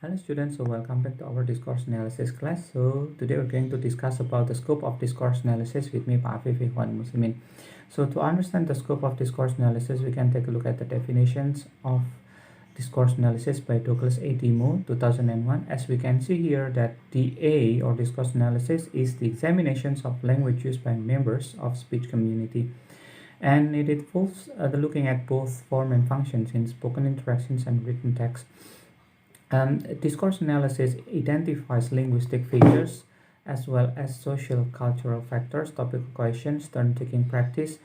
Hello students, so welcome back to our discourse analysis class. So today we're going to discuss about the scope of discourse analysis with me, Pak Afif Ikhwan Muslimin. So to understand the scope of discourse analysis, we can take a look at the definitions of discourse analysis by Douglas A. Demo, 2001. As we can see here that DA or discourse analysis is the examinations of language used by members of speech community. And it involves looking at both form and functions in spoken interactions and written text. Discourse analysis identifies linguistic features as well as social cultural factors, topical questions, turn-taking practice,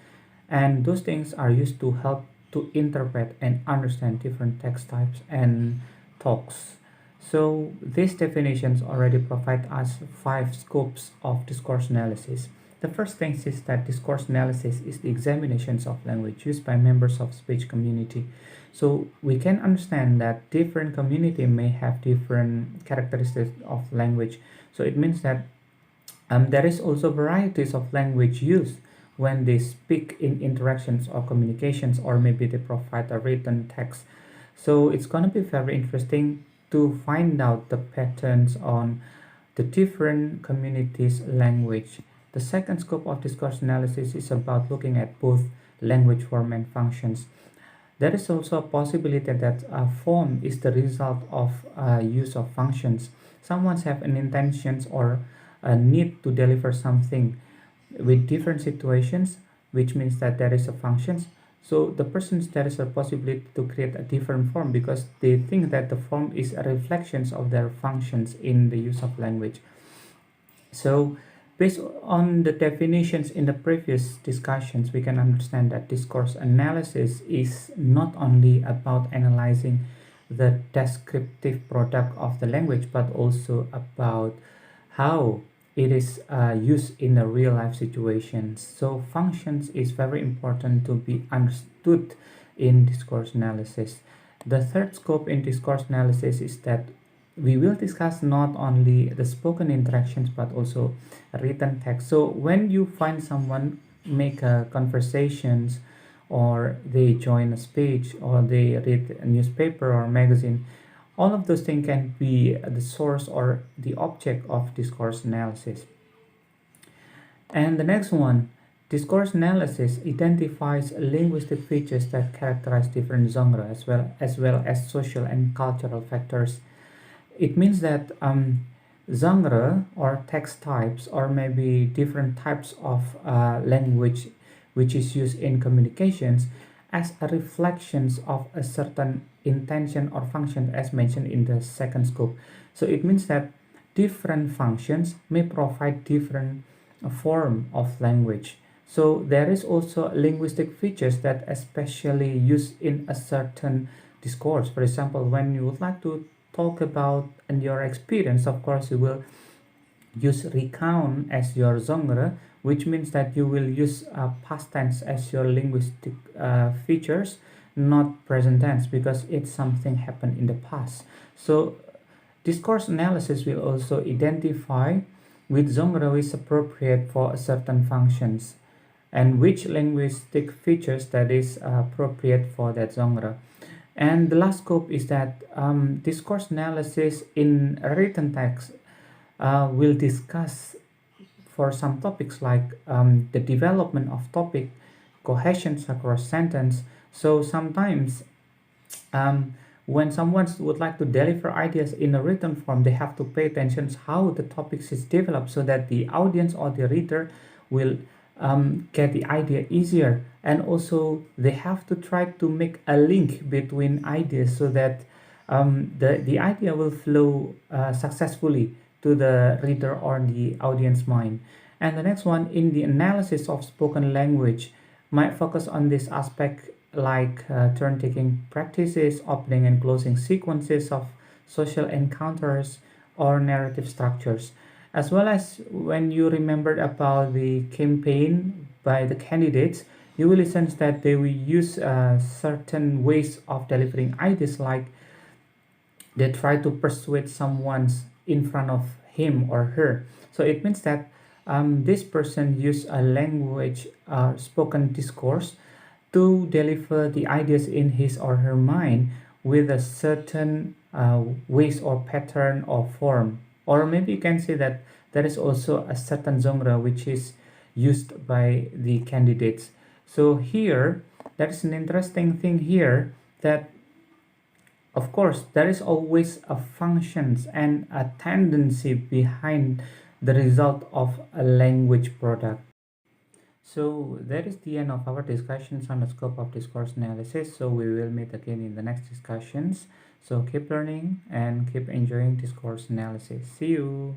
and those things are used to help to interpret and understand different text types and talks. So these definitions already provide us 5 scopes of discourse analysis. The first thing is that discourse analysis is the examinations of language used by members of speech community. So we can understand that different community may have different characteristics of language. So it means that there is also varieties of language used when they speak in interactions or communications, or maybe they provide a written text. So it's going to be very interesting to find out the patterns on the different communities' language. The second scope of discourse analysis is about looking at both language form and functions. There is also a possibility that a form is the result of use of functions. Someone have an intentions or a need to deliver something with different situations, which means that there is a functions. So the persons, there is a possibility to create a different form because they think that the form is a reflection of their functions in the use of language. So based on the definitions in the previous discussions, we can understand that discourse analysis is not only about analyzing the descriptive product of the language, but also about how it is used in a real life situations. So functions is very important to be understood in discourse analysis. The third scope in discourse analysis is that we will discuss not only the spoken interactions but also written text. So when you find someone make conversations, or they join a speech, or they read a newspaper or magazine, all of those things can be the source or the object of discourse analysis. And the next one, discourse analysis identifies linguistic features that characterize different genres as well as social and cultural factors. It means that genre or text types, or maybe different types of language which is used in communications, as a reflections of a certain intention or function as mentioned in the second scope. So it means that different functions may provide different form of language. So there is also linguistic features that especially used in a certain discourse. For example, when you would like to talk about and your experience, of course you will use recount as your genre, which means that you will use past tense as your linguistic features, not present tense, because it's something happened in the past. So discourse analysis will also identify which genre is appropriate for certain functions and which linguistic features that is appropriate for that genre. And the last scope is that discourse analysis in written text will discuss for some topics like the development of topic, cohesions across sentence. So sometimes when someone would like to deliver ideas in a written form, they have to pay attention to how the topics is developed so that the audience or the reader will get the idea easier. And also they have to try to make a link between ideas so that the idea will flow successfully to the reader or the audience mind. And the next one, in the analysis of spoken language, might focus on this aspect like turn-taking practices, opening and closing sequences of social encounters, or narrative structures. As well as when you remembered about the campaign by the candidates, you will sense that they will use certain ways of delivering ideas, like they try to persuade someone in front of him or her. So it means that this person use a language, spoken discourse, to deliver the ideas in his or her mind with a certain ways or pattern or form, or maybe you can say that there is also a certain genre which is used by the candidates. So here that is an interesting thing here, that of course there is always a functions and a tendency behind the result of a language product. So that is the end of our discussions on the scope of discourse analysis. So we will meet again in the next discussions. So keep learning and keep enjoying discourse analysis. See you.